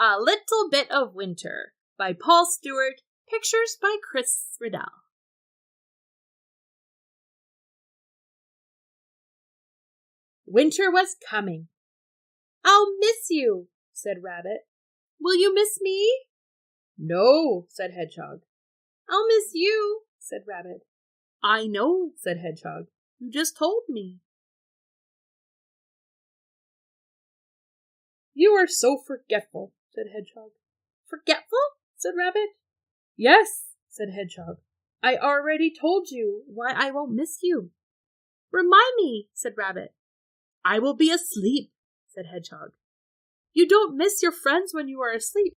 A Little Bit of Winter by Paul Stewart, pictures by Chris Riddell. Winter was coming. "I'll miss you," said Rabbit. "Will you miss me?" "No," said Hedgehog. "I'll miss you," said Rabbit. "I know," said Hedgehog. "You just told me." "You are so forgetful," said Hedgehog. "Forgetful?" said Rabbit. "Yes," said Hedgehog. "I already told you why I won't miss you." "Remind me," said Rabbit. "I will be asleep," said Hedgehog. "You don't miss your friends when you are asleep."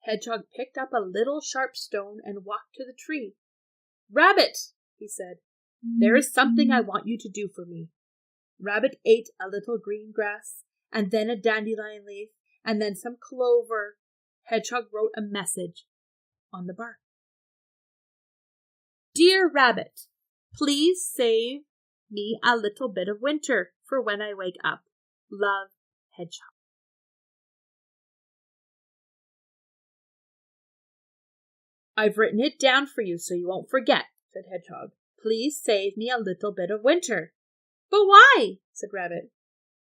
Hedgehog picked up a little sharp stone and walked to the tree. "Rabbit," he said, "there is something I want you to do for me." Rabbit ate a little green grass, and then a dandelion leaf, and then some clover. Hedgehog wrote a message on the bark. "Dear Rabbit, please save me a little bit of winter for when I wake up. Love, Hedgehog." "I've written it down for you so you won't forget," said Hedgehog. "Please save me a little bit of winter." "But why?" said Rabbit.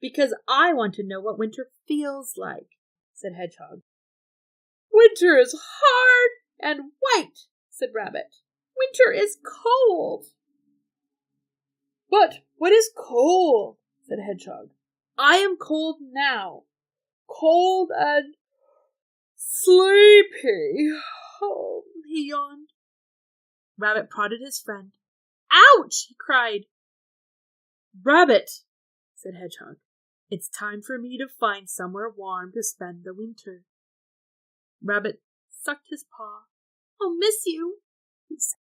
"Because I want to know what winter feels like," said Hedgehog. "Winter is hard and white," said Rabbit. "Winter is cold." "But what is cold?" said Hedgehog. "I am cold now. Cold and sleepy." Oh, he yawned. Rabbit prodded his friend. "Ouch!" he cried. "Rabbit," said Hedgehog, "it's time for me to find somewhere warm to spend the winter." Rabbit sucked his paw. "I'll miss you," he said.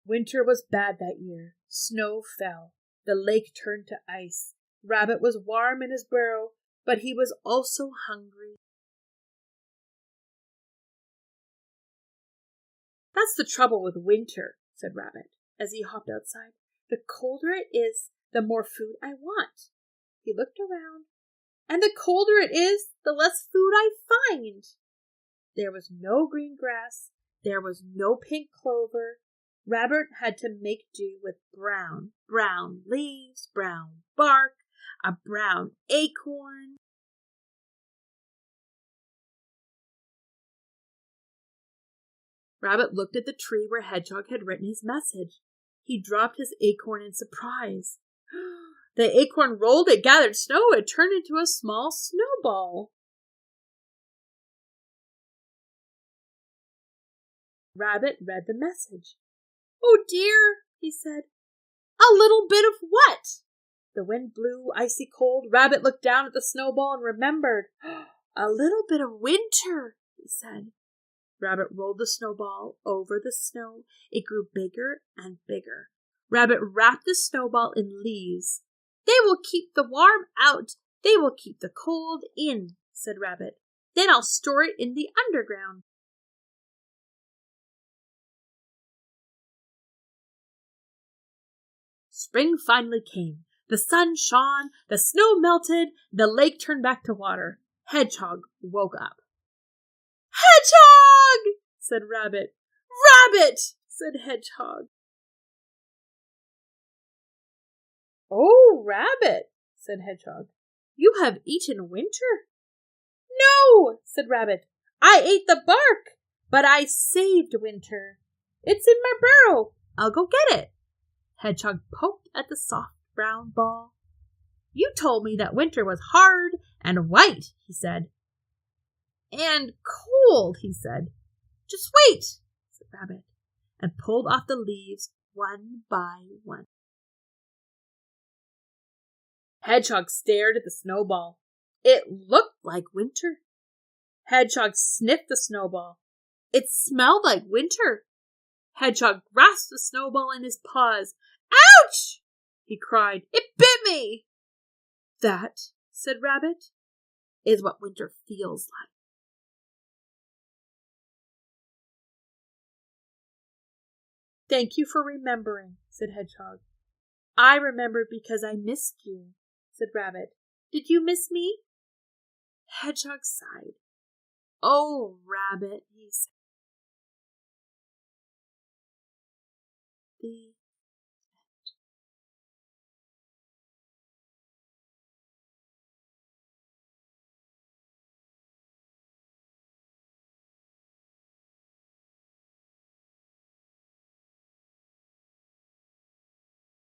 Winter was bad that year. Snow fell. The lake turned to ice. Rabbit was warm in his burrow, but he was also hungry. "That's the trouble with winter," said Rabbit, as he hopped outside. "The colder it is, the more food I want." He looked around, and the colder it is, the less food I find. There was no green grass. There was no pink clover. Rabbit had to make do with brown leaves, brown bark, a brown acorn. Rabbit looked at the tree where Hedgehog had written his message. He dropped his acorn in surprise. The acorn rolled, it gathered snow, it turned into a small snowball. Rabbit read the message. "Oh dear," he said. "A little bit of what?" The wind blew icy cold. Rabbit looked down at the snowball and remembered. "A little bit of winter," he said. Rabbit rolled the snowball over the snow. It grew bigger and bigger. Rabbit wrapped the snowball in leaves. "They will keep the warm out. They will keep the cold in," said Rabbit. "Then I'll store it in the underground." Spring finally came. The sun shone, the snow melted, the lake turned back to water. Hedgehog woke up. "Hedgehog!" said Rabbit. "Rabbit!" said Hedgehog. "Oh, Rabbit," said Hedgehog, "you have eaten winter." "No," said Rabbit, "I ate the bark, but I saved winter. It's in my burrow. I'll go get it." Hedgehog poked at the soft brown ball. "You told me that winter was hard and white," he said. "And cold," he said. "Just wait," said Rabbit, and pulled off the leaves one by one. Hedgehog stared at the snowball. It looked like winter. Hedgehog sniffed the snowball. It smelled like winter. Hedgehog grasped the snowball in his paws. "Ouch!" he cried. "It bit me." "That," said Rabbit, "is what winter feels like." Thank you for remembering, said Hedgehog. I remembered because I missed you, said Rabbit. Did you miss me? Hedgehog sighed. Oh, Rabbit, he said. The